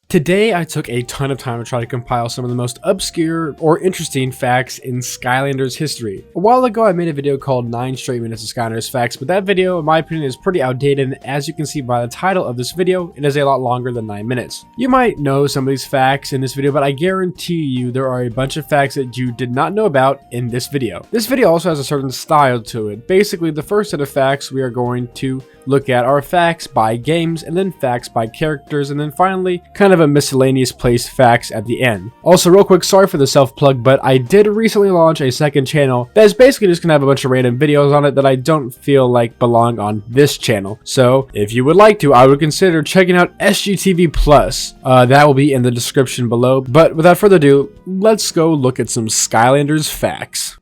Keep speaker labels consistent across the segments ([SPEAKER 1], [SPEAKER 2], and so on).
[SPEAKER 1] Today, I took a ton of time to try to compile some of the most obscure or interesting facts in Skylanders history. A while ago, I made a video called 9 straight minutes of Skylanders facts, but that video, in my opinion, is pretty outdated, and as you can see by the title of this video, it is a lot longer than 9 minutes. You might know some of these facts in this video, but I guarantee you there are a bunch of facts that you did not know about in this video. This video also has a certain style to it. Basically, the first set of facts we are going to look at are facts by games, and then facts by characters, and then finally, kind of a miscellaneous place facts at the end. Also, real quick, sorry for the self-plug, but I did recently launch a second channel that is basically just gonna have a bunch of random videos on it that I don't feel like belong on this channel. So, if you would like to, I would consider checking out SGTV Plus. That will be in the description below. But without further ado, let's go look at some Skylanders facts.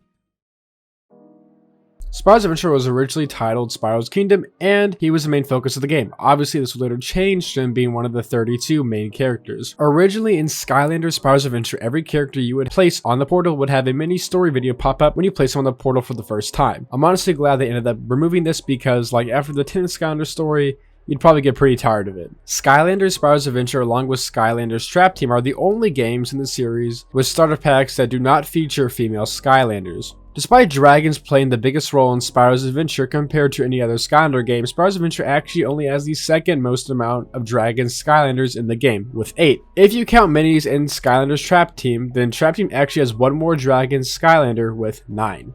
[SPEAKER 1] Spyro's Adventure was originally titled Spyro's Kingdom, and he was the main focus of the game. Obviously, this would later change to him being one of the 32 main characters. Originally in Skylanders Spyro's Adventure, every character you would place on the portal would have a mini story video pop up when you place them on the portal for the first time. I'm honestly glad they ended up removing this because, like, after the 10th Skylanders story, you'd probably get pretty tired of it. Skylanders Spyro's Adventure along with Skylanders Trap Team are the only games in the series with starter packs that do not feature female Skylanders. Despite dragons playing the biggest role in Spyro's Adventure compared to any other Skylander game, Spyro's Adventure actually only has the second most amount of dragon Skylanders in the game, with 8. If you count minis in Skylanders Trap Team, then Trap Team actually has one more dragon Skylander with 9.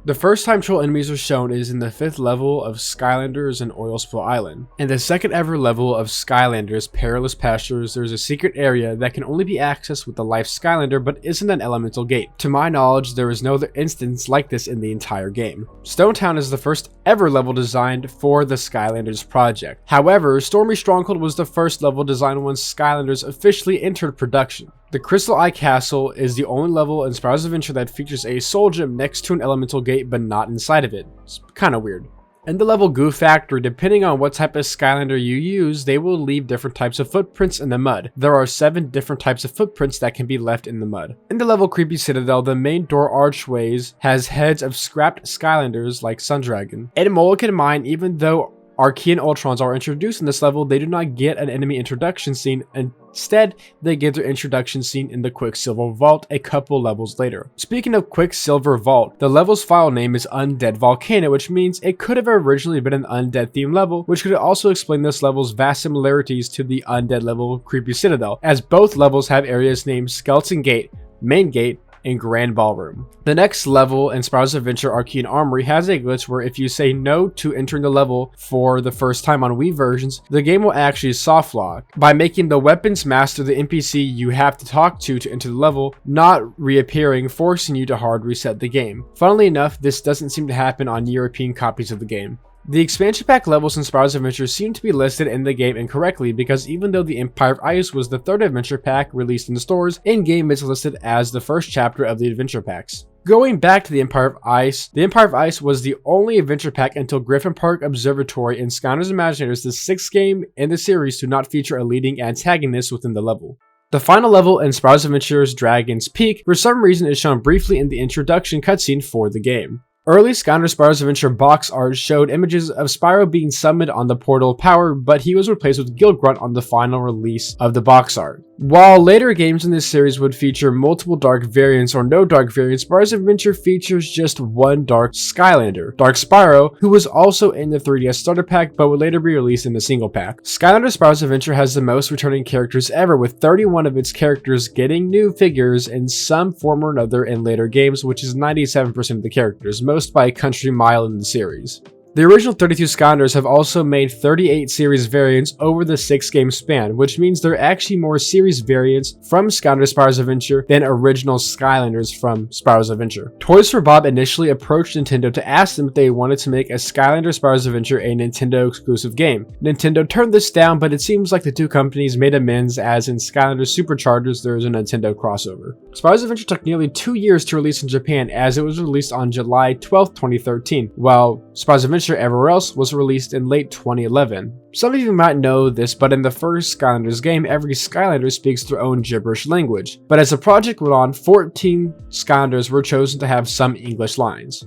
[SPEAKER 1] The first time troll enemies are shown is in the 5th level of Skylanders and Oil Spill Island. In the 2nd ever level of Skylanders Perilous Pastures, there is a secret area that can only be accessed with the Life Skylander but isn't an elemental gate. To my knowledge, there is no other instance like this in the entire game. Stone Town is the first ever level designed for the Skylanders project. However, Stormy Stronghold was the first level designed when Skylanders officially entered production. The Crystal Eye Castle is the only level in Spyro's Adventure that features a soul gem next to an elemental gate but not inside of it. It's kinda weird. In the level Goo Factory, depending on what type of Skylander you use, they will leave different types of footprints in the mud. There are 7 different types of footprints that can be left in the mud. In the level Creepy Citadel, the main door archways has heads of scrapped Skylanders like Sundragon. In Mulligan Mine, even though Archean Ultrons are introduced in this level, they do not get an enemy introduction scene. Instead, they get their introduction scene in the Quicksilver Vault a couple levels later. Speaking of Quicksilver Vault, the level's file name is Undead Volcano, which means it could have originally been an undead themed level, which could also explain this level's vast similarities to the undead level Creepy Citadel, as both levels have areas named Skeleton Gate, Main Gate, and Grand Ballroom. The next level in Spyro's Adventure Archean Armory has a glitch where if you say no to entering the level for the first time on Wii versions, the game will actually soft lock by making the weapons master the NPC you have to talk to enter the level not reappearing, forcing you to hard reset the game. Funnily enough, this doesn't seem to happen on European copies of the game. The expansion pack levels in Spyro's Adventure seem to be listed in the game incorrectly because even though the Empire of Ice was the 3rd adventure pack released in the stores, in-game it's listed as the first chapter of the adventure packs. Going back to the Empire of Ice was the only adventure pack until Griffin Park Observatory in Skylanders Imaginators, the 6th game in the series to not feature a leading antagonist within the level. The final level in Spyro's Adventure's Dragon's Peak for some reason is shown briefly in the introduction cutscene for the game. Early Skylanders Spyro's Adventure box art showed images of Spyro being summoned on the Portal of Power, but he was replaced with Gilgrunt on the final release of the box art. While later games in this series would feature multiple dark variants or no dark variants, Spyro's Adventure features just one dark Skylander, Dark Spyro, who was also in the 3DS starter pack but would later be released in the single pack. Skylanders Spyro's Adventure has the most returning characters ever, with 31 of its characters getting new figures in some form or another in later games, which is 97% of the characters, most by a country mile in the series. The original 32 Skylanders have also made 38 series variants over the 6-game span, which means there are actually more series variants from Skylanders Spyro's Adventure than original Skylanders from Spyro's Adventure. Toys for Bob initially approached Nintendo to ask them if they wanted to make a Skylanders Spyro's Adventure a Nintendo exclusive game. Nintendo turned this down, but it seems like the two companies made amends, as in Skylanders Superchargers there is a Nintendo crossover. Spyro's Adventure took nearly 2 years to release in Japan, as it was released on July 12, 2013, while Spyro's Adventure Everywhere Else was released in late 2011. Some of you might know this, but in the first Skylanders game, every Skylander speaks their own gibberish language. But as the project went on, 14 Skylanders were chosen to have some English lines.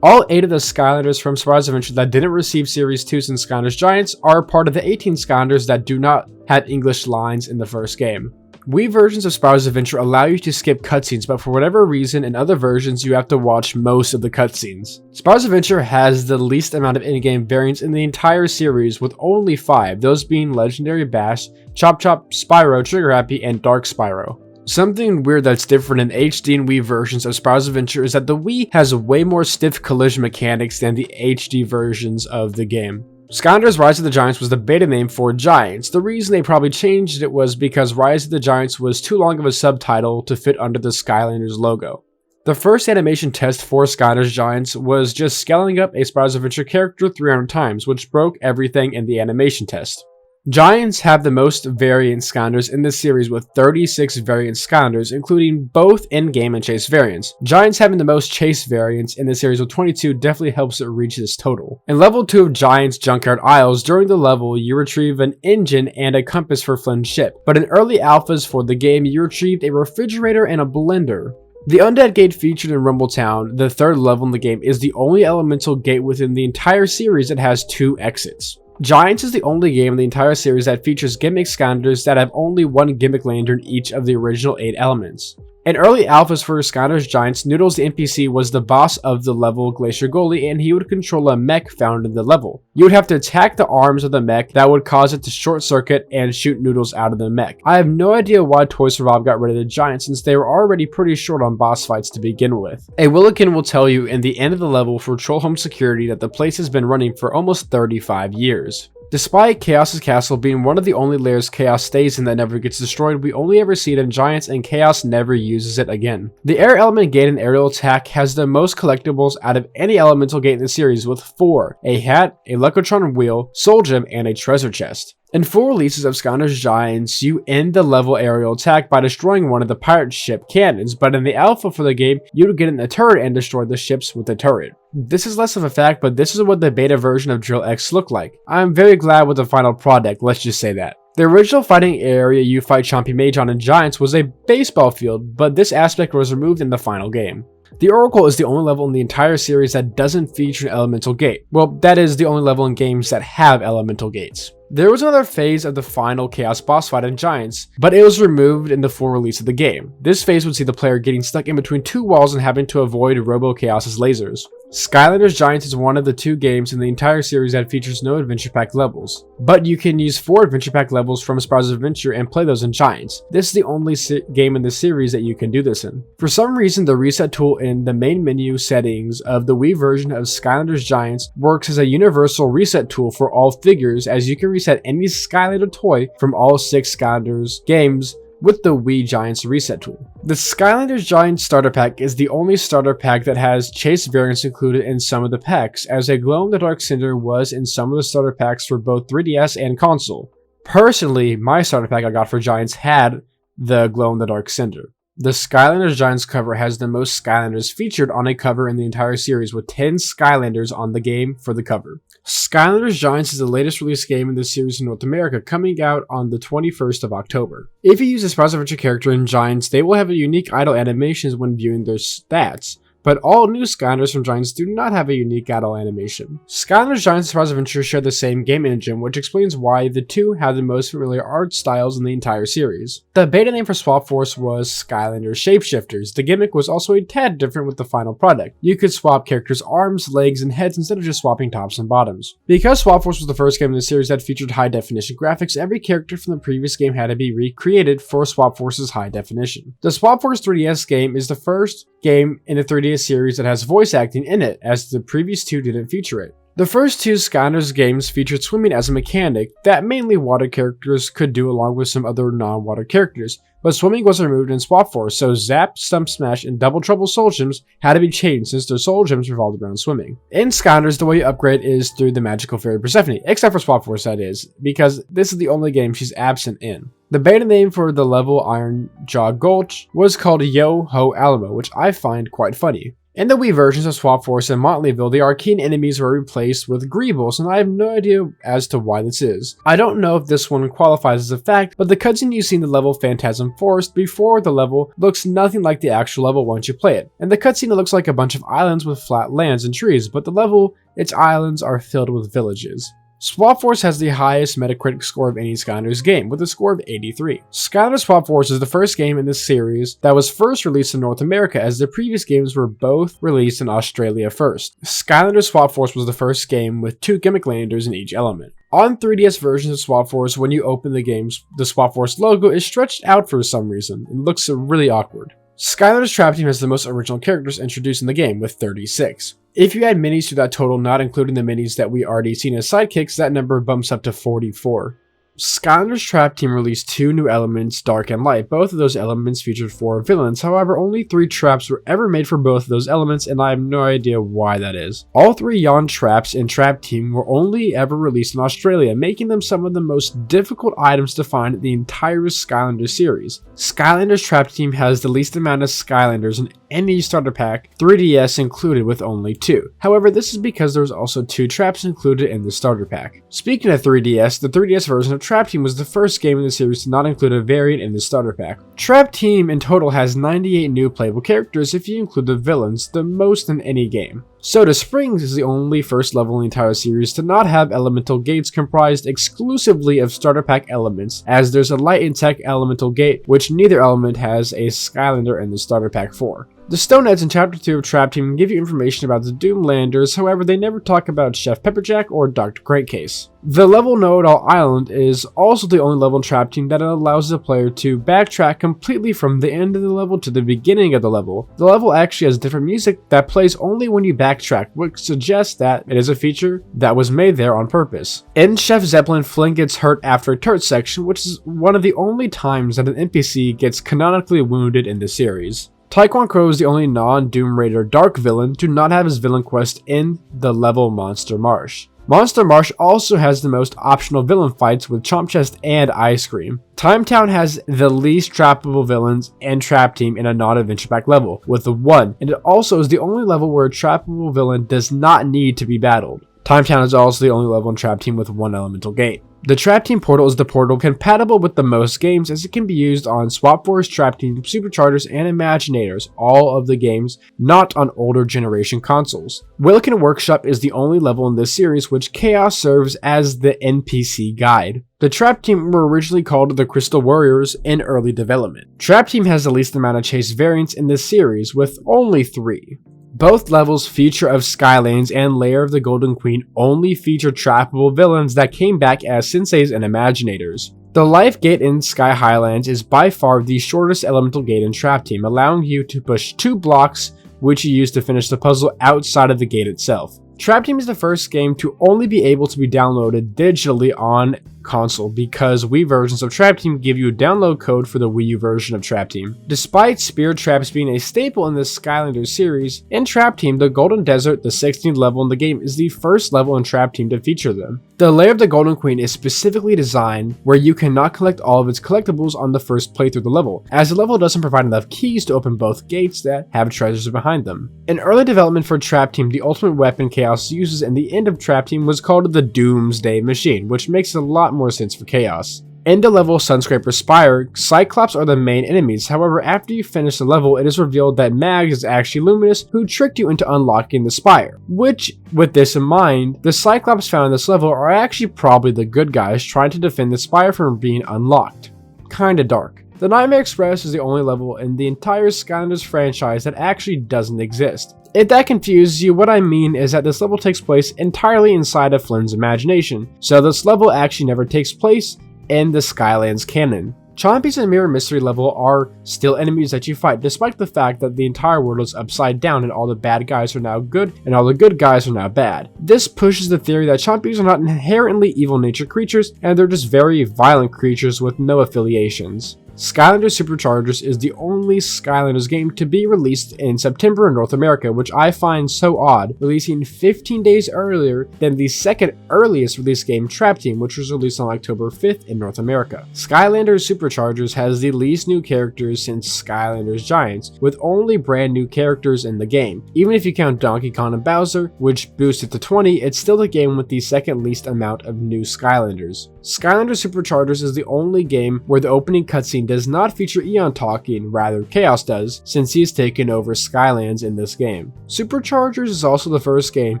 [SPEAKER 1] All 8 of the Skylanders from Spyro's Adventure that didn't receive Series 2s in Skylanders Giants are part of the 18 Skylanders that do not have English lines in the first game. Wii versions of Spyro's Adventure allow you to skip cutscenes, but for whatever reason, in other versions, you have to watch most of the cutscenes. Spyro's Adventure has the least amount of in-game variants in the entire series, with only 5, those being Legendary Bash, Chop Chop, Spyro, Trigger Happy, and Dark Spyro. Something weird that's different in HD and Wii versions of Spyro's Adventure is that the Wii has way more stiff collision mechanics than the HD versions of the game. Skylanders Rise of the Giants was the beta name for Giants. The reason they probably changed it was because Rise of the Giants was too long of a subtitle to fit under the Skylanders logo. The first animation test for Skylanders Giants was just scaling up a Spyro's Adventure character 300 times, which broke everything in the animation test. Giants have the most variant Skylanders in this series with 36 variant Skylanders, including both in-game and chase variants. Giants having the most chase variants in the series with 22 definitely helps it reach this total. In level 2 of Giants Junkyard Isles, during the level you retrieve an engine and a compass for Flynn's ship, but in early alphas for the game you retrieved a refrigerator and a blender. The Undead Gate featured in Rumbletown, the third level in the game, is the only elemental gate within the entire series that has 2 exits. Giants is the only game in the entire series that features gimmick Skylanders that have only 1 gimmick lantern each of the original 8 elements. In early alphas for Skylanders Giants, Noodles the NPC was the boss of the level Glacier Goalie, and he would control a mech found in the level. You would have to attack the arms of the mech that would cause it to short circuit and shoot Noodles out of the mech. I have no idea why Toys for Bob got rid of the Giants since they were already pretty short on boss fights to begin with. A Willikin will tell you in the end of the level for Troll Home Security that the place has been running for almost 35 years. Despite Chaos's castle being one of the only layers Chaos stays in that never gets destroyed, we only ever see it in Giants and Chaos never uses it again. The air element gate and aerial attack has the most collectibles out of any elemental gate in the series with 4, a hat, a Lecotron wheel, soul gem, and a treasure chest. In 4 releases of Skylanders Giants, you end the level aerial attack by destroying one of the pirate ship cannons, but in the alpha for the game, you would get in the turret and destroy the ships with the turret. This is less of a fact, but this is what the beta version of Drill X looked like. I'm very glad with the final product, let's just say that. The original fighting area you fight Chompy Mage on in Giants was a baseball field, but this aspect was removed in the final game. The Oracle is the only level in the entire series that doesn't feature an elemental gate. Well, that is the only level in games that have elemental gates. There was another phase of the final Chaos boss fight in Giants, but it was removed in the full release of the game. This phase would see the player getting stuck in between 2 walls and having to avoid Robo Chaos's lasers. Skylanders Giants is one of the 2 games in the entire series that features no Adventure Pack levels, but you can use 4 Adventure Pack levels from Spyro's Adventure and play those in Giants. This is the only game in the series that you can do this in. For some reason, the reset tool in the main menu settings of the Wii version of Skylanders Giants works as a universal reset tool for all figures, as you can reset any Skylander toy from all 6 Skylanders games with the Wii Giants reset tool. The Skylanders Giants starter pack is the only starter pack that has chase variants included in some of the packs, as a glow-in-the-dark Cinder was in some of the starter packs for both 3DS and console. Personally, my starter pack I got for Giants had the glow-in-the-dark Cinder. The Skylanders Giants cover has the most Skylanders featured on a cover in the entire series, with 10 Skylanders on the game for the cover. Skylanders Giants is the latest released game in this series in North America, coming out on the 21st of October. If you use a Spyro's Adventure character in Giants, they will have a unique idle animations when viewing their stats, but all new Skylanders from Giants do not have a unique idle animation. Skylanders Giants and Spyro's Adventure share the same game engine, which explains why the 2 have the most familiar art styles in the entire series. The beta name for Swap Force was Skylanders Shapeshifters. The gimmick was also a tad different with the final product. You could swap characters' arms, legs, and heads instead of just swapping tops and bottoms. Because Swap Force was the first game in the series that featured high-definition graphics, every character from the previous game had to be recreated for Swap Force's high definition. The Swap Force 3DS game is the first game in the 3DS series that has voice acting in it, as the previous 2 didn't feature it. The first 2 Skylanders games featured swimming as a mechanic that mainly water characters could do along with some other non-water characters, but swimming was removed in Swap Force, so Zap, Stump Smash, and Double Trouble Soul Gems had to be changed since their Soul Gems revolved around swimming. In Skylanders, the way you upgrade is through the magical fairy Persephone, except for Swap Force that is, because this is the only game she's absent in. The beta name for the level Iron Jaw Gulch was called Yo Ho Alamo, which I find quite funny. In the Wii versions of Swap Force and Motleyville, the arcane enemies were replaced with Greebles, and I have no idea as to why this is. I don't know if this one qualifies as a fact, but the cutscene you see in the level Phantasm Forest before the level looks nothing like the actual level once you play it. In the cutscene it looks like a bunch of islands with flat lands and trees, but the level, its islands are filled with villages. Swap Force has the highest Metacritic score of any Skylanders game, with a score of 83. Skylanders Swap Force is the first game in this series that was first released in North America, as the previous games were both released in Australia first. Skylanders Swap Force was the first game with 2 gimmick landers in each element. On 3DS versions of Swap Force, when you open the games, the Swap Force logo is stretched out for some reason. It looks really awkward. Skylanders Trap Team has the most original characters introduced in the game, with 36. If you add minis to that total, not including the minis that we already seen as sidekicks, that number bumps up to 44. Skylanders Trap Team released 2 new elements, Dark and Light. Both of those elements featured 4 villains, however only 3 traps were ever made for both of those elements, and I have no idea why that is. All 3 Yawn traps in Trap Team were only ever released in Australia, making them some of the most difficult items to find in the entire Skylanders series. Skylanders Trap Team has the least amount of Skylanders in any starter pack, 3DS included with only 2. However, this is because there was also 2 traps included in the starter pack. Speaking of 3DS, the 3DS version of Trap Team was the first game in the series to not include a variant in the starter pack. Trap Team in total has 98 new playable characters if you include the villains, the most in any game. Soda Springs is the only first level in the entire series to not have elemental gates comprised exclusively of starter pack elements, as there's a light and tech elemental gate, which neither element has a Skylander in the starter pack for. The Stoneheads in Chapter 2 of Trap Team give you information about the Doomlanders, however they never talk about Chef Pepperjack or Dr. Crankcase. The level Know-It-All Island is also the only level in Trap Team that allows the player to backtrack completely from the end of the level to the beginning of the level. The level actually has different music that plays only when you backtrack, which suggests that it is a feature that was made there on purpose. In Chef Zeppelin, Flynn gets hurt after a turret section, which is one of the only times that an NPC gets canonically wounded in the series. Taekwon Crow is the only non-Doom Raider Dark villain to not have his villain quest in the level Monster Marsh. Monster Marsh also has the most optional villain fights with Chomp Chest and Ice Cream. Time Town has the least trappable villains and Trap Team in a non-adventure pack level, with 1, and it also is the only level where a trappable villain does not need to be battled. Time Town is also the only level in Trap Team with 1 elemental gate. The Trap Team portal is the portal compatible with the most games, as it can be used on Swap Force, Trap Team, Superchargers, and Imaginators, all of the games not on older generation consoles. Wilkin Workshop is the only level in this series which Chaos serves as the NPC guide. The Trap Team were originally called the Crystal Warriors in early development. Trap Team has the least amount of chase variants in this series, with only 3. Both levels, Future of Skylands and Lair of the Golden Queen, only feature trappable villains that came back as senseis and imaginators. The Life Gate in Sky Highlands is by far the shortest elemental gate in Trap Team, allowing you to push 2 blocks, which you use to finish the puzzle outside of the gate itself. Trap Team is the first game to only be able to be downloaded digitally on console, because Wii versions of Trap Team give you a download code for the Wii U version of Trap Team. Despite spirit traps being a staple in the Skylanders series, in Trap Team, the Golden Desert, the 16th level in the game, is the first level in Trap Team to feature them. The Lair of the Golden Queen is specifically designed where you cannot collect all of its collectibles on the first playthrough of the level, as the level doesn't provide enough keys to open both gates that have treasures behind them. In early development for Trap Team, the ultimate weapon Chaos uses in the end of Trap Team was called the Doomsday Machine, which makes a lot more sense for Chaos. In the level Sunscraper Spire, Cyclops are the main enemies, however after you finish the level it is revealed that Mags is actually Luminous, who tricked you into unlocking the Spire. Which, with this in mind, the Cyclops found in this level are actually probably the good guys trying to defend the Spire from being unlocked. Kinda dark. The Nightmare Express is the only level in the entire Skylanders franchise that actually doesn't exist. If that confuses you, what I mean is that this level takes place entirely inside of Flynn's imagination, so this level actually never takes place in the Skylands canon. Chompy's and Mirror Mystery level are still enemies that you fight, despite the fact that the entire world is upside down and all the bad guys are now good and all the good guys are now bad. This pushes the theory that Chompies are not inherently evil nature creatures, and they're just very violent creatures with no affiliations. Skylanders Superchargers is the only Skylanders game to be released in September in North America, which I find so odd, releasing 15 days earlier than the second earliest release game Trap Team, which was released on October 5th in North America. Skylanders Superchargers has the least new characters since Skylanders Giants, with only brand new characters in the game. Even if you count Donkey Kong and Bowser, which boosted to 20, it's still the game with the second least amount of new Skylanders. Skylanders Superchargers is the only game where the opening cutscene does not feature Eon talking, rather Chaos does, since he has taken over Skylands in this game. Superchargers is also the first game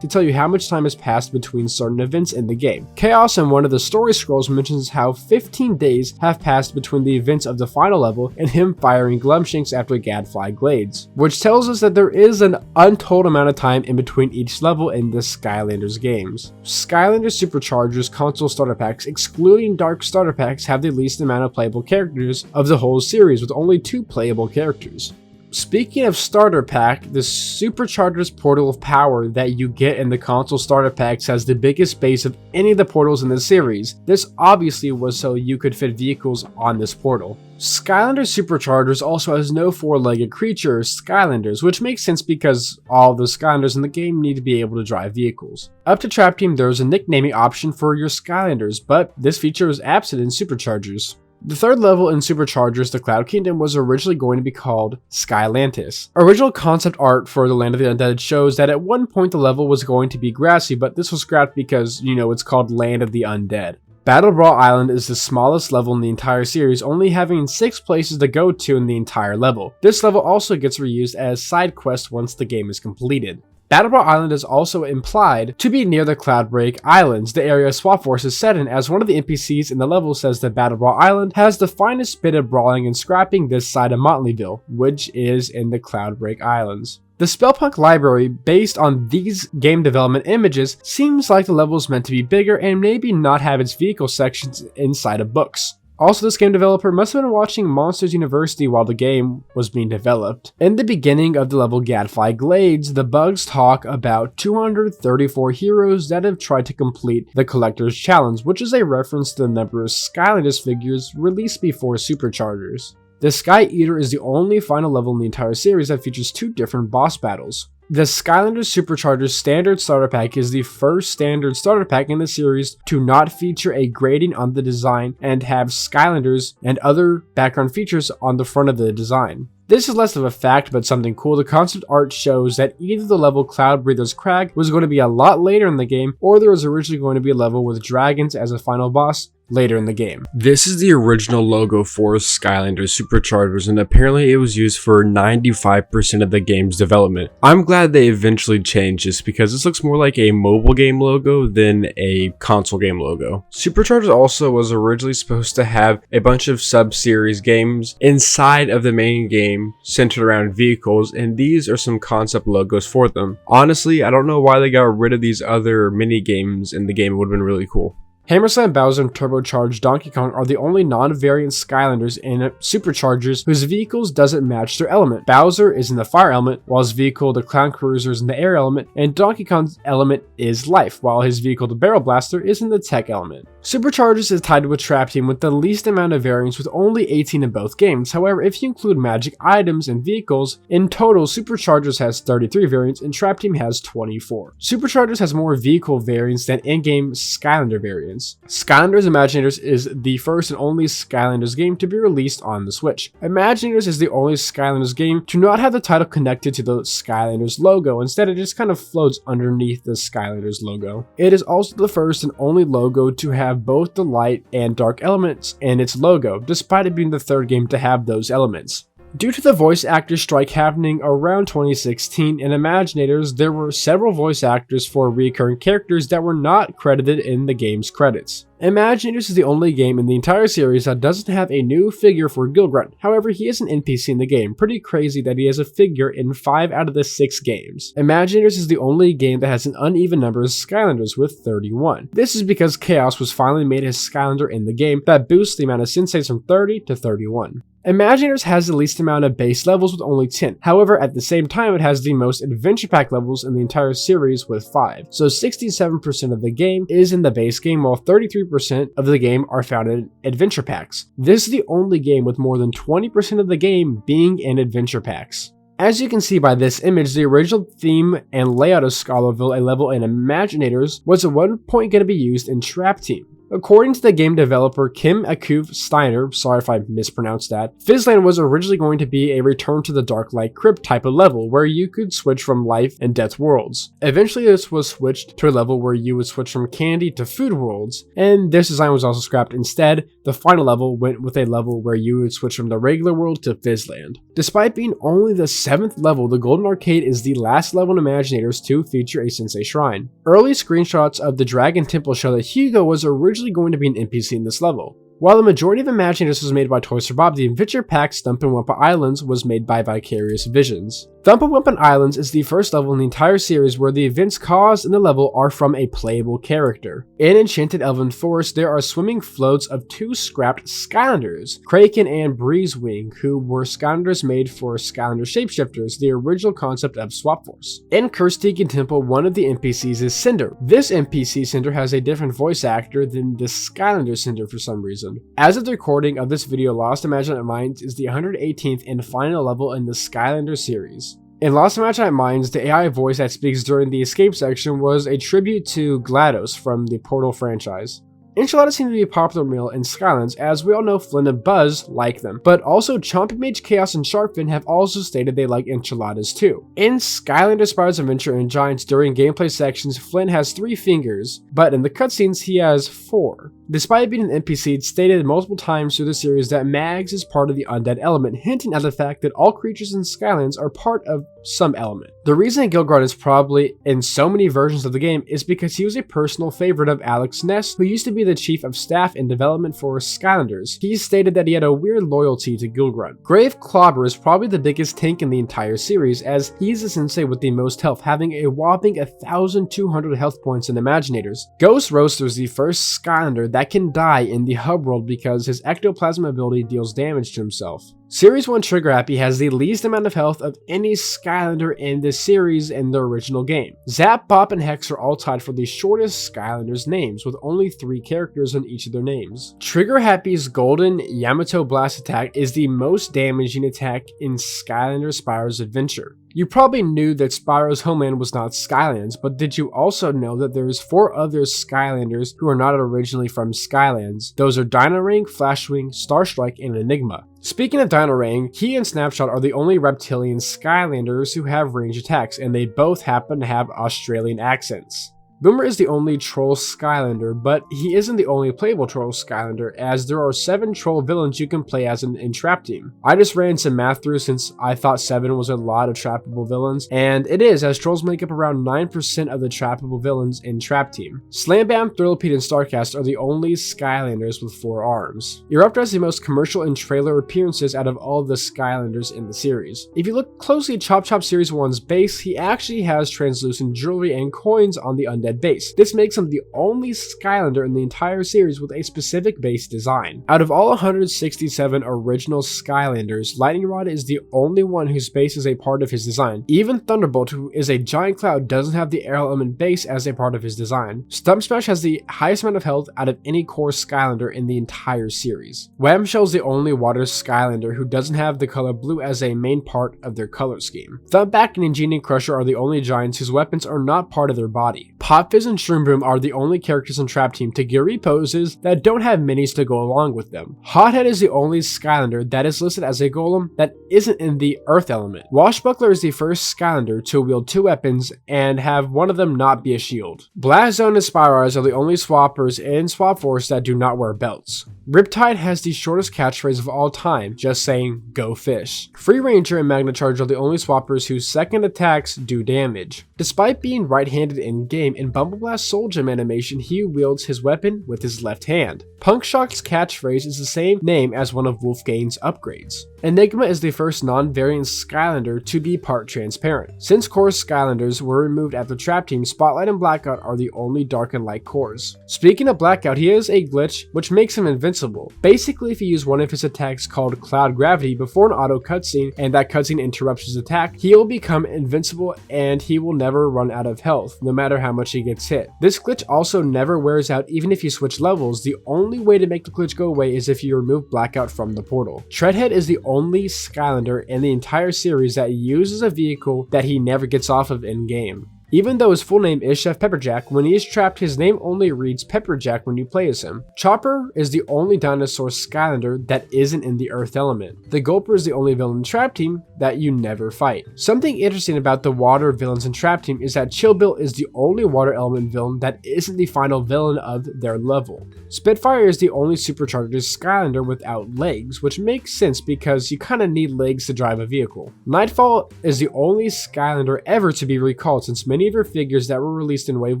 [SPEAKER 1] to tell you how much time has passed between certain events in the game. Chaos in one of the story scrolls mentions how 15 days have passed between the events of the final level and him firing Glumshanks after Gadfly Glades, which tells us that there is an untold amount of time in between each level in the Skylanders games. Skylanders Superchargers console starter packs, excluding Dark starter packs, have the least amount of playable characters of the whole series, with only 2 playable characters. Speaking of starter pack, the Superchargers Portal of Power that you get in the console starter packs has the biggest base of any of the portals in the series. This obviously was so you could fit vehicles on this portal. Skylanders Superchargers also has no 4-legged creature, Skylanders, which makes sense because all the Skylanders in the game need to be able to drive vehicles. Up to Trap Team, there is a nicknaming option for your Skylanders, but this feature is absent in Superchargers. The third level in Superchargers, the Cloud Kingdom, was originally going to be called Skylantis. Original concept art for the Land of the Undead shows that at one point the level was going to be grassy, but this was scrapped because, it's called Land of the Undead. Battle Brawl Island is the smallest level in the entire series, only having 6 places to go to in the entire level. This level also gets reused as side quests once the game is completed. Battle Brawl Island is also implied to be near the Cloudbreak Islands, the area Swap Force is set in, as one of the NPCs in the level says that Battle Brawl Island has the finest bit of brawling and scrapping this side of Motleyville, which is in the Cloudbreak Islands. The Spellpunk library, based on these game development images, seems like the level is meant to be bigger and maybe not have its vehicle sections inside of books. Also, this game developer must have been watching Monsters University while the game was being developed. In the beginning of the level Gadfly Glades, the bugs talk about 234 heroes that have tried to complete the Collector's Challenge, which is a reference to the number of Skylanders figures released before Superchargers. The Sky Eater is the only final level in the entire series that features 2 different boss battles. The Skylanders Superchargers Standard Starter Pack is the first standard starter pack in the series to not feature a grading on the design and have Skylanders and other background features on the front of the design. This is less of a fact, but something cool. The concept art shows that either the level Cloud Breather's Crag was going to be a lot later in the game, or there was originally going to be a level with dragons as a final boss later in the game. This is the original logo for Skylanders Superchargers, and apparently it was used for 95% of the game's development. I'm glad they eventually changed this because this looks more like a mobile game logo than a console game logo. Superchargers also was originally supposed to have a bunch of sub-series games inside of the main game centered around vehicles, and these are some concept logos for them. Honestly, I don't know why they got rid of these other mini games in the game. It would have been really cool. Hammer Slam Bowser and Turbocharged Donkey Kong are the only non-variant Skylanders in Superchargers whose vehicles doesn't match their element. Bowser is in the fire element, while his vehicle, the Clown Cruiser, is in the air element, and Donkey Kong's element is life, while his vehicle, the Barrel Blaster, is in the tech element. Superchargers is tied with Trap Team with the least amount of variants, with only 18 in both games. However, if you include magic items and vehicles, in total Superchargers has 33 variants and Trap Team has 24. Superchargers has more vehicle variants than in-game Skylander variants. Skylanders Imaginators is the first and only Skylanders game to be released on the Switch. Imaginators is the only Skylanders game to not have the title connected to the Skylanders logo. Instead, it just kind of floats underneath the Skylanders logo. It is also the first and only logo to have both the light and dark elements in its logo, despite it being the third game to have those elements. Due to the voice actor strike happening around 2016 in Imaginators, there were several voice actors for recurring characters that were not credited in the game's credits. Imaginators is the only game in the entire series that doesn't have a new figure for Gilgrunt. However, he is an NPC in the game. Pretty crazy that he has a figure in 5 out of the 6 games. Imaginators is the only game that has an uneven number of Skylanders with 31. This is because Chaos was finally made as Skylander in the game that boosts the amount of senseis from 30 to 31. Imaginators has the least amount of base levels with only 10. However, at the same time, it has the most adventure pack levels in the entire series with 5. So 67% of the game is in the base game, while 33% of the game are found in adventure packs. This is the only game with more than 20% of the game being in adventure packs. As you can see by this image, the original theme and layout of Scholarville, a level in Imaginators, was at one point going to be used in Trap Team. According to the game developer Kim Akuv Steiner, sorry if I mispronounced that, Fizzland was originally going to be a Return to the Dark Light Crypt type of level where you could switch from life and death worlds. Eventually this was switched to a level where you would switch from candy to food worlds, and this design was also scrapped. Instead, the final level went with a level where you would switch from the regular world to Fizzland. Despite being only the 7th level, the Golden Arcade is the last level in Imaginators to feature a Sensei Shrine. Early screenshots of the Dragon Temple show that Hugo was originally going to be an NPC in this level. While the majority of Imaginators was made by Toys for Bob, the adventure pack Thump and Wumpa Islands was made by Vicarious Visions. Thump and Wumpa Islands is the first level in the entire series where the events caused in the level are from a playable character. In Enchanted Elven Forest, there are swimming floats of 2 scrapped Skylanders, Kraken and Breezewing, who were Skylanders made for Skylander shapeshifters, the original concept of Swap Force. In Cursed Deacon Temple, one of the NPCs is Cinder. This NPC Cinder has a different voice actor than the Skylander Cinder for some reason. As of the recording of this video, Lost Imaginite Minds is the 118th and final level in the Skylander series. In Lost Imaginite Minds, the AI voice that speaks during the escape section was a tribute to GLaDOS from the Portal franchise. Enchiladas seem to be a popular meal in Skylands, as we all know Flynn and Buzz like them, but also Chompy Mage Chaos and Sharkfin have also stated they like enchiladas too. In Skylanders Spyro's Adventure and Giants, during gameplay sections, Flynn has 3 fingers, but in the cutscenes he has 4. Despite being an NPC, it's stated multiple times through the series that Mags is part of the undead element, hinting at the fact that all creatures in Skylands are part of some element. The reason Gilgrun is probably in so many versions of the game is because he was a personal favorite of Alex Ness, who used to be the chief of staff and development for Skylanders. He stated that he had a weird loyalty to Gilgrun. Grave Clobber is probably the biggest tank in the entire series, as he's the sensei with the most health, having a whopping 1,200 health points in Imaginators. Ghost Roaster is the first Skylander that can die in the hub world because his ectoplasm ability deals damage to himself. Series 1 Trigger Happy has the least amount of health of any Skylander in this series in the original game. Zap, Bop, and Hex are all tied for the shortest Skylanders names, with only 3 characters on each of their names. Trigger Happy's Golden Yamato Blast attack is the most damaging attack in Skylanders Spyro's Adventure. You probably knew that Spyro's homeland was not Skylands, but did you also know that there's 4 other Skylanders who are not originally from Skylands? Those are Dino-Ring, Flashwing, Starstrike, and Enigma. Speaking of Dino-Ring, he and Snapshot are the only reptilian Skylanders who have range attacks, and they both happen to have Australian accents. Boomer is the only troll Skylander, but he isn't the only playable troll Skylander, as there are 7 troll villains you can play as in Trap Team. I just ran some math through since I thought 7 was a lot of trappable villains, and it is, as trolls make up around 9% of the trappable villains in Trap Team. Slam Bam, Thrillipede, and Starcast are the only Skylanders with 4 arms. Eruptor has the most commercial and trailer appearances out of all of the Skylanders in the series. If you look closely at Chop Chop Series 1's base, he actually has translucent jewelry and coins on the undead base. This makes him the only Skylander in the entire series with a specific base design. Out of all 167 original Skylanders, Lightning Rod is the only one whose base is a part of his design. Even Thunderbolt, who is a giant cloud, doesn't have the air element base as a part of his design. Stump Smash has the highest amount of health out of any core Skylander in the entire series. Whamshell is the only water Skylander who doesn't have the color blue as a main part of their color scheme. Thumpback and Ingenious Crusher are the only giants whose weapons are not part of their body. Pop Fizz and Shroom Boom are the only characters in Trap Team to Geary poses that don't have minis to go along with them. Hothead is the only Skylander that is listed as a golem that isn't in the Earth element. Washbuckler is the first Skylander to wield 2 weapons and have one of them not be a shield. Blast Zone and Spyro are the only swappers in Swap Force that do not wear belts. Riptide has the shortest catchphrase of all time, just saying, "Go fish." Free Ranger and Magna Charge are the only swappers whose second attacks do damage. Despite being right-handed in-game, in Bumbleblast Soul Gem animation, he wields his weapon with his left hand. Punk Shock's catchphrase is the same name as one of Wolfgane's upgrades. Enigma is the first non-variant Skylander to be part transparent. Since core Skylanders were removed after Trap Team, Spotlight and Blackout are the only dark and light cores. Speaking of Blackout, he has a glitch which makes him invincible invincible. Basically, if you use one of his attacks called Cloud Gravity before an auto cutscene and that cutscene interrupts his attack, he'll become invincible and he will never run out of health, no matter how much he gets hit. This glitch also never wears out even if you switch levels. The only way to make the glitch go away is if you remove Blackout from the portal. Treadhead is the only Skylander in the entire series that uses a vehicle that he never gets off of in-game. Even though his full name is Chef Pepperjack, when he is trapped, his name only reads Pepperjack when you play as him. Chopper is the only dinosaur Skylander that isn't in the Earth element. The Gulper is the only villain in Trap Team that you never fight. Something interesting about the water villains in Trap Team is that Chill Bill is the only water element villain that isn't the final villain of their level. Spitfire is the only supercharged Skylander without legs, which makes sense because you kinda need legs to drive a vehicle. Nightfall is the only Skylander ever to be recalled, since many of her figures that were released in Wave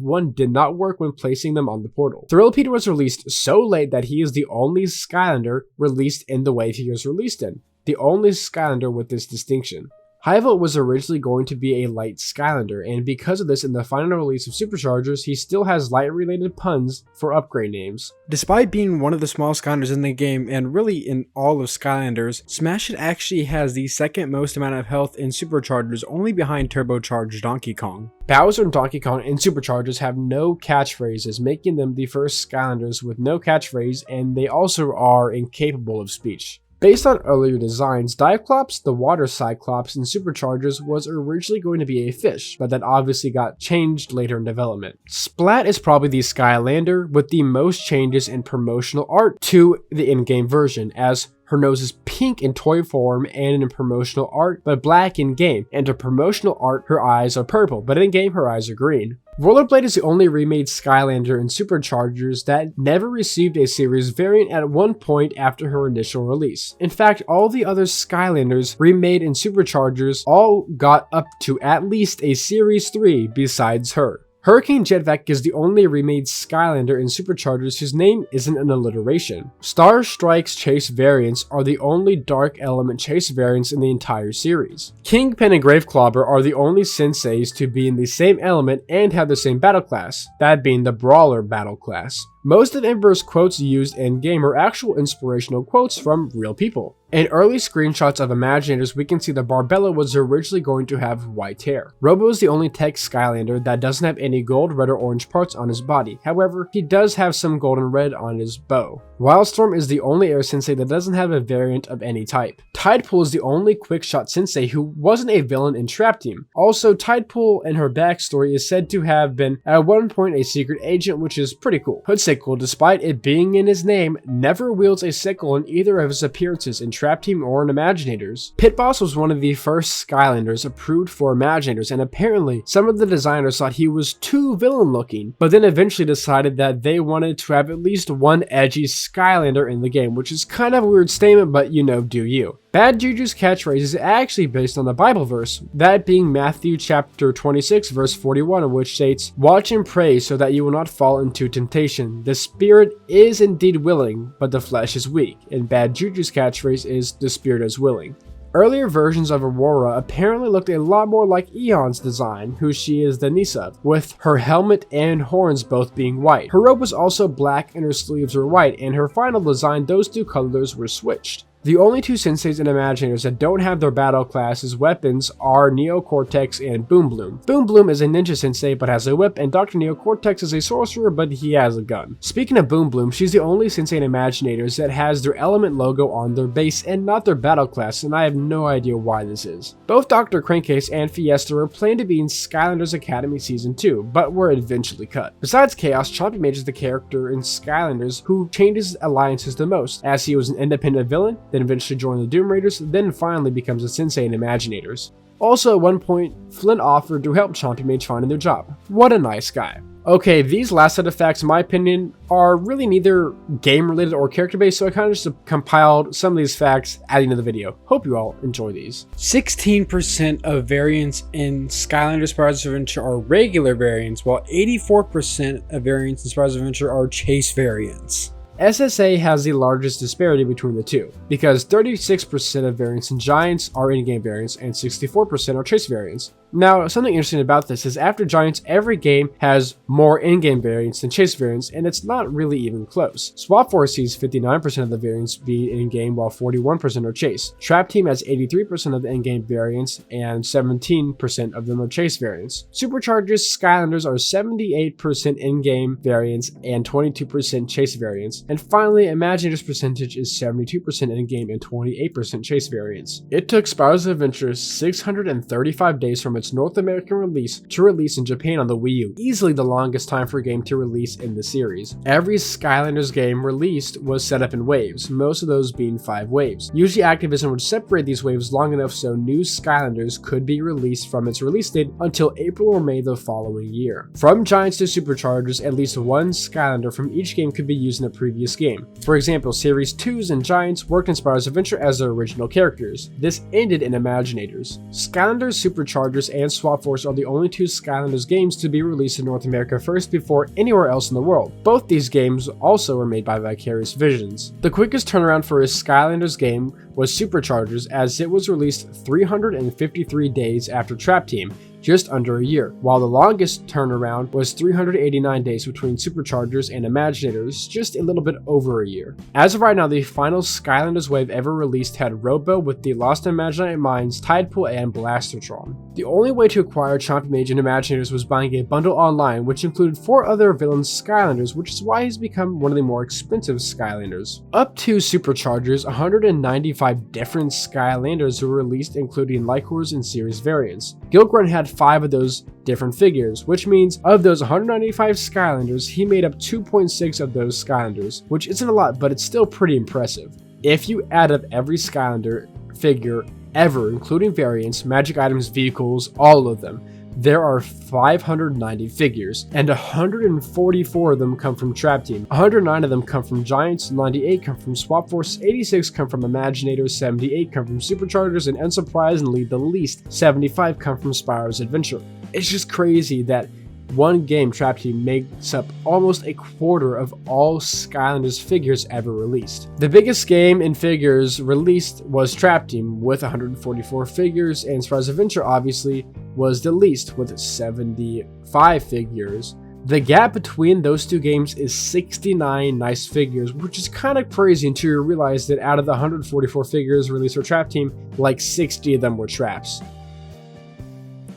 [SPEAKER 1] 1 did not work when placing them on the portal. Thrillipede was released so late that he is the only Skylander released in the wave he was released in. The only Skylander with this distinction. Hyvel was originally going to be a light Skylander, and because of this, in the final release of Superchargers, he still has light-related puns for upgrade names. Despite being one of the small Skylanders in the game, and really in all of Skylanders, Smash It actually has the second most amount of health in Superchargers, only behind turbocharged Donkey Kong. Bowser and Donkey Kong in Superchargers have no catchphrases, making them the first Skylanders with no catchphrase, and they also are incapable of speech. Based on earlier designs, Diclops, the water Cyclops in Superchargers, was originally going to be a fish, but that obviously got changed later in development. Splat is probably the Skylander with the most changes in promotional art to the in-game version, as her nose is pink in toy form and in promotional art, but black in game, and in promotional art her eyes are purple, but in game her eyes are green. Rollerblade is the only remade Skylander in Superchargers that never received a series variant at one point after her initial release. In fact, all the other Skylanders remade in Superchargers all got up to at least a Series 3 besides her. Hurricane Jetvac is the only remade Skylander in Superchargers whose name isn't an alliteration. Star Strike's chase variants are the only Dark Element chase variants in the entire series. Kingpin and Graveclobber are the only senseis to be in the same element and have the same battle class, that being the Brawler battle class. Most of Emperor's quotes used in-game are actual inspirational quotes from real people. In early screenshots of Imaginators, we can see that Barbella was originally going to have white hair. Robo is the only tech Skylander that doesn't have any gold, red, or orange parts on his body. However, he does have some gold and red on his bow. Wildstorm is the only air sensei that doesn't have a variant of any type. Tidepool is the only quickshot sensei who wasn't a villain in Trap Team. Also, Tidepool in her backstory is said to have been at one point a secret agent, which is pretty cool. Hoodsickle, despite it being in his name, never wields a sickle in either of his appearances in Trap Team or in Imaginators. Pit Boss was one of the first Skylanders approved for Imaginators, and apparently some of the designers thought he was too villain looking, but then eventually decided that they wanted to have at least one edgy Skylander in the game, which is kind of a weird statement, but you know, do you. Bad Juju's catchphrase is actually based on the Bible verse, that being Matthew chapter 26 verse 41, which states, "Watch and pray so that you will not fall into temptation. The spirit is indeed willing, but the flesh is weak." And Bad Juju's catchphrase is, "The spirit is willing." Earlier versions of Aurora apparently looked a lot more like Eon's design, who she is the niece of, with her helmet and horns both being white. Her robe was also black and her sleeves were white, and her final design, those two colors were switched. The only two senseis and Imaginators that don't have their battle classes weapons are Neocortex and Boom Bloom. Boom Bloom is a ninja sensei but has a whip, and Dr. Neocortex is a sorcerer but he has a gun. Speaking of Boom Bloom, she's the only sensei and Imaginators that has their element logo on their base and not their battle class, and I have no idea why this is. Both Dr. Crankcase and Fiesta were planned to be in Skylanders Academy Season 2, but were eventually cut. Besides Chaos, Chompy Mage is the character in Skylanders who changes alliances the most, as he was an independent villain, then eventually joined the Doom Raiders, then finally becomes a sensei in Imaginators. Also, at one point, Flint offered to help Chompy Mage find a new job. What a nice guy. Okay, these last set of facts, in my opinion, are really neither game-related or character-based, so I kind of just compiled some of these facts at the end of the video. Hope you all enjoy these. 16% of variants in Skylanders Spyro's Adventure are regular variants, while 84% of variants in Spyro's Adventure are chase variants. SSA has the largest disparity between the two, because 36% of variants in Giants are in-game variants and 64% are chase variants. Now, something interesting about this is after Giants, every game has more in-game variants than chase variants, and it's not really even close. Swap Force sees 59% of the variants be in-game, while 41% are chase. Trap Team has 83% of the in-game variants, and 17% of them are chase variants. Superchargers, Skylanders are 78% in-game variants and 22% chase variants. And finally, Imaginators percentage is 72% in-game and 28% chase variants. It took Spyro's Adventure 635 days from its North American release to release in Japan on the Wii U, easily the longest time for a game to release in the series. Every Skylanders game released was set up in waves, most of those being 5 waves. Usually Activision would separate these waves long enough so new Skylanders could be released from its release date until April or May the following year. From Giants to Superchargers, at least one Skylander from each game could be used in a previous game. For example, Series 2s and Giants worked in Spyro's Adventure as their original characters. This ended in Imaginators. Skylanders, Superchargers, and Swap Force are the only 2 Skylanders games to be released in North America first before anywhere else in the world. Both these games also were made by Vicarious Visions. The quickest turnaround for a Skylanders game was Superchargers, as it was released 353 days after Trap Team, just under a year, while the longest turnaround was 389 days between Superchargers and Imaginators, just a little bit over a year. As of right now, the final Skylanders wave ever released had Robo with the Lost Imaginite Mines, Tidepool, and Blastertron. The only way to acquire Chompy Mage and Imaginators was buying a bundle online, which included 4 other villain Skylanders, which is why he's become one of the more expensive Skylanders. Up to Superchargers, 195 different Skylanders were released, including Lycors and series variants. Gilgrunt had 5 of those different figures, which means of those 195 Skylanders, he made up 2.6 of those Skylanders, which isn't a lot, but it's still pretty impressive. If you add up every Skylander figure ever, including variants, magic items, vehicles, all of them, there are 590 figures, and 144 of them come from Trap Team, 109 of them come from Giants, 98 come from Swap Force, 86 come from Imaginators, 78 come from Superchargers, and unsurprisingly, the least 75 come from Spyro's Adventure. It's just crazy that one game, Trap Team, makes up almost a quarter of all Skylanders figures ever released. The biggest game in figures released was Trap Team with 144 figures, and Spyro's Adventure obviously was the least with 75 figures. The gap between those 2 games is 69 nice figures, which is kind of crazy until you realize that out of the 144 figures released for Trap Team, like 60 of them were traps.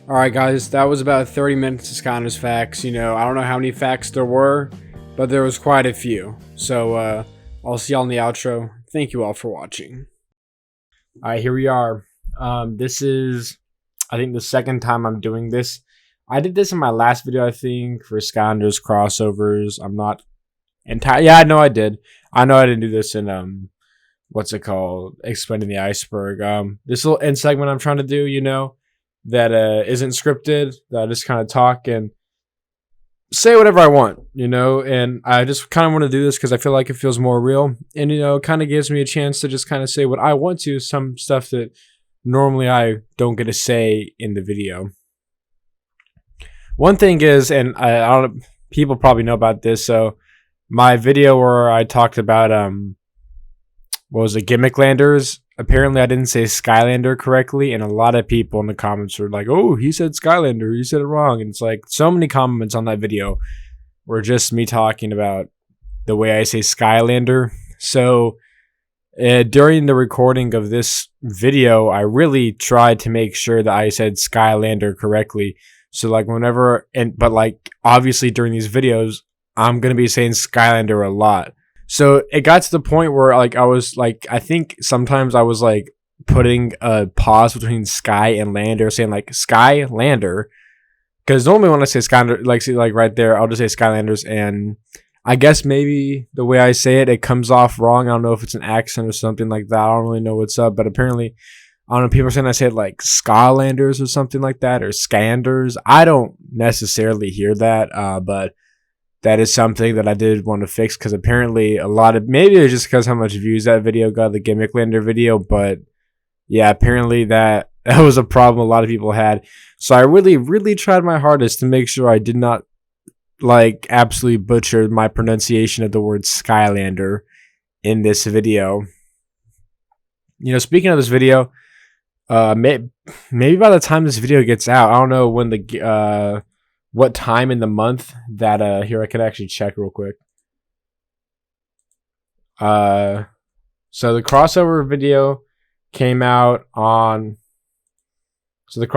[SPEAKER 1] Alright guys, that was about 30 minutes of Skylanders facts. I don't know how many facts there were, but there was quite a few. So, I'll see y'all in the outro. Thank you all for watching. Alright, here we are. This is, I think, the second time I'm doing this. I did this in my last video, I think, for Skylanders crossovers. I'm not entirely, yeah, I know I did. I know I didn't do this in, what's it called? Explaining the Iceberg. This little end segment I'm trying to do, that isn't scripted, that I just kind of talk and say whatever I want, and I just kind of want to do this because I feel like it feels more real, and it kind of gives me a chance to just kind of say what I want to, some stuff that normally I don't get to say in the video. One thing is, and I don't, people probably know about this, so my video where I talked about what was it, Gimmicklanders. Apparently I didn't say Skylander correctly, and a lot of people in the comments were like, oh, he said Skylander, you said it wrong. And it's like, so many comments on that video were just me talking about the way I say Skylander. So during the recording of this video, I really tried to make sure that I said Skylander correctly. So like whenever, but like obviously during these videos, I'm going to be saying Skylander a lot. So it got to the point where like I was like, I think sometimes I was like putting a pause between Sky and Lander, saying like Skylander, because normally when I say Skylander, like see, like right there, I'll just say Skylanders, and I guess maybe the way I say it, it comes off wrong. I don't know if it's an accent or something like that. I don't really know what's up, but apparently, I don't know, people are saying I say it like Skylanders or something like that, or Scanders. I don't necessarily hear that, but that is something that I did want to fix, because apparently a lot of, maybe it's just because how much views that video got, the Gimmicklander video, but yeah, apparently that was a problem a lot of people had. So I really tried my hardest to make sure I did not like absolutely butcher my pronunciation of the word Skylander in this video. Speaking of this video, Maybe by the time this video gets out, I don't know when the what time in the month that here I could actually check real quick. So the crossover video came out on July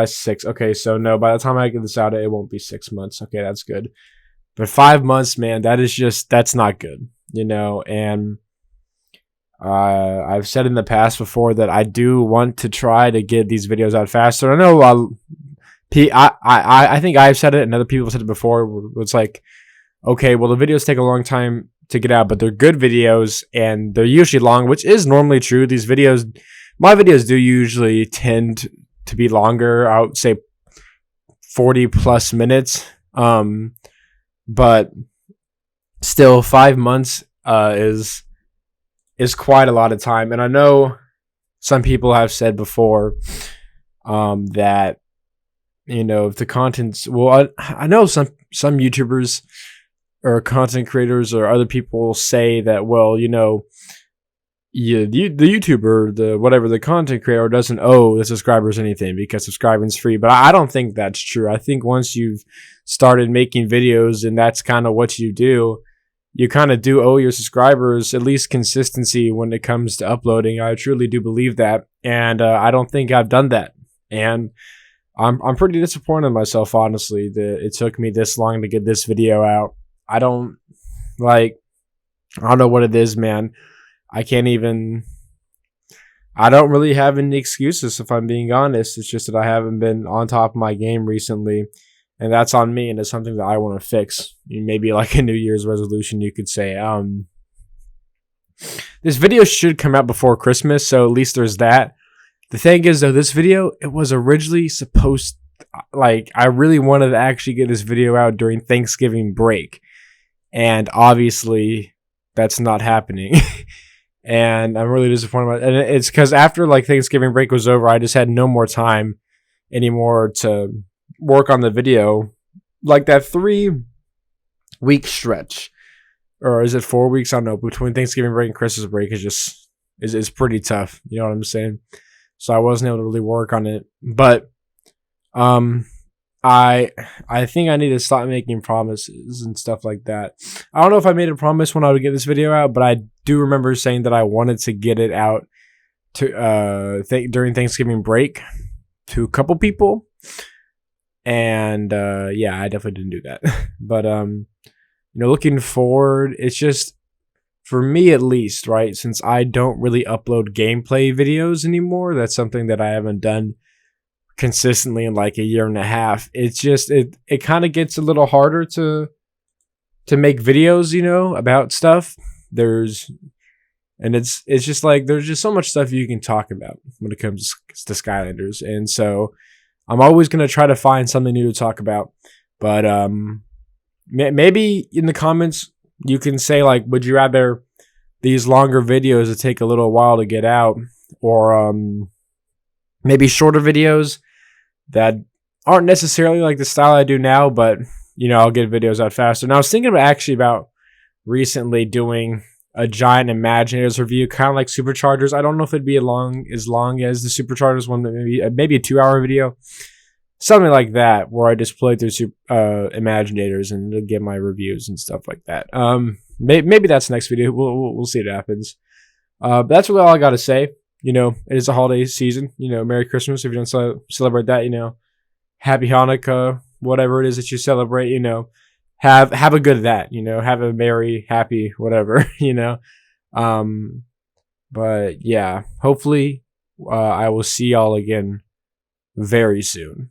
[SPEAKER 1] 6th. Okay, so no, by the time I get this out, it won't be 6 months. Okay, that's good. But 5 months, man, that's not good, you know. And I've said in the past before that I do want to try to get these videos out faster. I know I think I've said it and other people have said it before. It's like, okay, well, the videos take a long time to get out, but they're good videos and they're usually long, which is normally true. My videos do usually tend to be longer. I would say 40 plus minutes. But still 5 months is quite a lot of time. And I know some people have said before that, you know, if the content's, well, I know some YouTubers or content creators or other people say that, well, you know, the YouTuber, the content creator doesn't owe the subscribers anything because subscribing is free. But I don't think that's true. I think once you've started making videos and that's kind of what you do, you kind of do owe your subscribers at least consistency when it comes to uploading. I truly do believe that. And I don't think I've done that. And I'm pretty disappointed in myself, honestly, that it took me this long to get this video out. I don't know what it is, man. I don't really have any excuses, if I'm being honest. It's just that I haven't been on top of my game recently, and that's on me, and it's something that I want to fix. Maybe like a New Year's resolution, you could say. This video should come out before Christmas, so at least there's that. The thing is, though, this video, it was originally supposed, I really wanted to actually get this video out during Thanksgiving break, and obviously that's not happening. And I'm really disappointed about it. And it's because after Thanksgiving break was over, I just had no more time anymore to work on the video. Like that 3-week stretch, or is it 4 weeks? I don't know. Between Thanksgiving break and Christmas break is pretty tough. You know what I'm saying? So I wasn't able to really work on it. But I think I need to stop making promises and stuff like that. I don't know if I made a promise when I would get this video out, but I do remember saying that I wanted to get it out to during Thanksgiving break to a couple people. And yeah, I definitely didn't do that. But you know, looking forward, it's just, for me at least, right, since I don't really upload gameplay videos anymore, that's something that I haven't done consistently in like a year and a half. It's just it kind of gets a little harder to make videos, you know, about stuff. It's just like there's just so much stuff you can talk about when it comes to Skylanders, and so I'm always gonna try to find something new to talk about. But maybe in the comments you can say, like, would you rather these longer videos that take a little while to get out, or maybe shorter videos that aren't necessarily like the style I do now, but, you know, I'll get videos out faster. Now, I was thinking about recently doing a giant Imaginators review, kind of like Superchargers. I don't know if it'd be as long as the Superchargers one, maybe a 2-hour video, something like that, where I just play through Imaginators and get my reviews and stuff like that. Maybe that's the next video. We'll see what happens. But that's really all I gotta say. You know, it is a holiday season. You know, Merry Christmas if you don't celebrate that. You know, Happy Hanukkah, whatever it is that you celebrate. You know, have a good that. You know, have a merry, happy, whatever. You know, but yeah, hopefully, I will see y'all again very soon,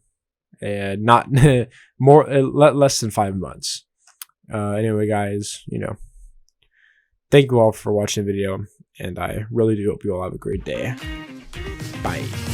[SPEAKER 1] and not less than 5 months. Anyway, guys, you know, thank you all for watching the video. And I really do hope you all have a great day. Bye.